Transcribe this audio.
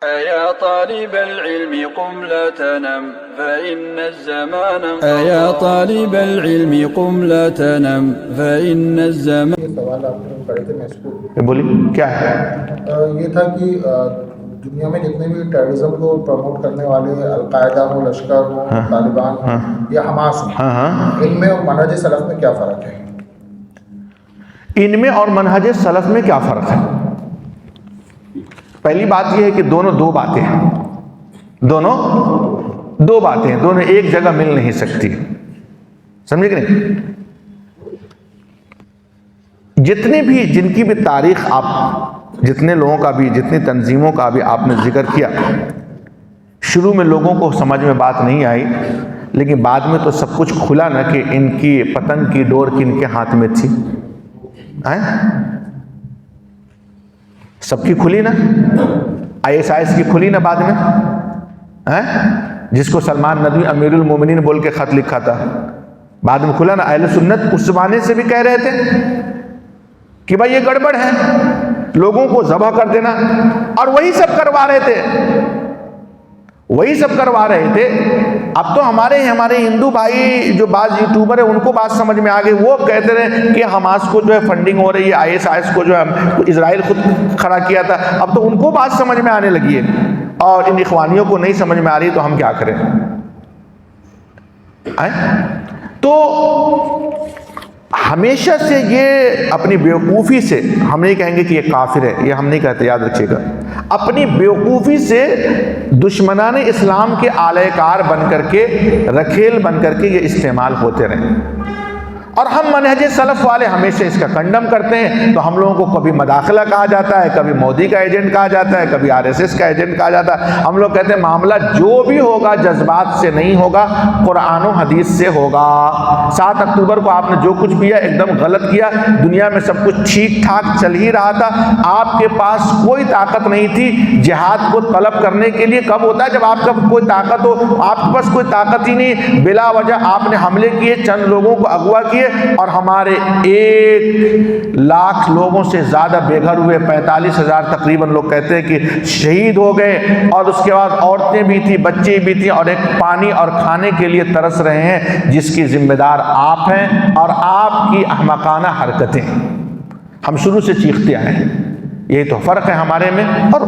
أيا طالب العلم قم لا تنم فإن الزمان أيا طالب العلم قم لا تنم فإن الزمان. یہ سوال آپ نے پڑھے تھے، میں اس کو بولیے کیا ہے؟ یہ تھا کہ دنیا میں جتنے بھی ٹیررزم کو پروموٹ کرنے والے القاعدہ ہوں، لشکر ہوں، طالبان ہوں یا حماس ہوں، ان میں اور منہج سلف میں کیا فرق ہے؟ ان میں اور منہج سلف میں کیا فرق ہے؟ پہلی بات یہ ہے کہ دونوں دو باتیں ہیں، دونوں دو باتیں ہیں، دونوں ایک جگہ مل نہیں سکتی، سمجھے کہ نہیں؟ جتنے بھی جن کی بھی تاریخ آپ جتنے لوگوں کا بھی جتنی تنظیموں کا بھی آپ نے ذکر کیا، شروع میں لوگوں کو سمجھ میں بات نہیں آئی، لیکن بعد میں تو سب کچھ کھلا نا کہ ان کی پتنگ کی ڈور کن کے ہاتھ میں تھی، سب کی کھلی نا، ISIS کی کھلی نا بعد میں، جس کو سلمان ندوی امیر المومنین بول کے خط لکھا تھا، بعد میں کھلا نا۔ اہل سنت اس زمانے سے بھی کہہ رہے تھے کہ بھائی یہ گڑبڑ ہے، لوگوں کو ذبح کر دینا، اور وہی سب کروا رہے تھے، وہی سب کروا رہے تھے۔ اب تو ہمارے ہندو بھائی جو بعض یوٹیوبر ہیں ان کو بات سمجھ میں آگئے، وہ کہتے رہے کہ حماس کو جو ہے فنڈنگ ہو رہی ہے، ISIS کو جو ہے اسرائیل خود کھڑا کیا تھا، اب تو ان کو بات سمجھ میں آنے لگی ہے، اور ان اخوانیوں کو نہیں سمجھ میں آ رہی، تو ہم کیا کریں؟ تو ہمیشہ سے یہ اپنی بیوقوفی سے، ہم نہیں کہیں گے کہ یہ کافر ہے، یہ ہم نہیں کہتے، یاد رکھیے گا، اپنی بیوقوفی سے دشمنان اسلام کے آلہ کار بن کر کے، رکھیل بن کر کے یہ استعمال ہوتے رہے، اور ہم منہج سلف والے ہمیشہ اس کا کنڈم کرتے ہیں۔ تو ہم لوگوں کو کبھی مداخلہ کہا جاتا ہے، کبھی مودی کا ایجنٹ کہا جاتا ہے، کبھی RSS کا ایجنٹ کہا جاتا ہے۔ ہم لوگ کہتے ہیں معاملہ جو بھی ہوگا جذبات سے نہیں ہوگا، قرآن و حدیث سے ہوگا۔ 7 اکتوبر کو آپ نے جو کچھ کیا ایک دم غلط کیا، دنیا میں سب کچھ ٹھیک ٹھاک چل ہی رہا تھا، آپ کے پاس کوئی طاقت نہیں تھی جہاد کو طلب کرنے کے لیے۔ کب ہوتا ہے؟ جب آپ کا کوئی طاقت ہو، آپ کے پاس کوئی طاقت ہی نہیں، بلا وجہ آپ نے حملے کیے، چند لوگوں کو اغوا کیے، اور ہمارے 1 لاکھ لوگوں سے زیادہ بے گھر ہوئے، 45,000 تقریباً لوگ کہتے ہیں کہ شہید ہو گئے، اور اس کے بعد عورتیں بھی تھیں، بچے بھی تھیں، اور ایک پانی اور کھانے کے لیے ترس رہے ہیں، جس کی ذمہ دار آپ ہیں اور آپ کی احمقانہ حرکتیں۔ ہم شروع سے چیختے آئے ہیں، یہی تو فرق ہے ہمارے میں اور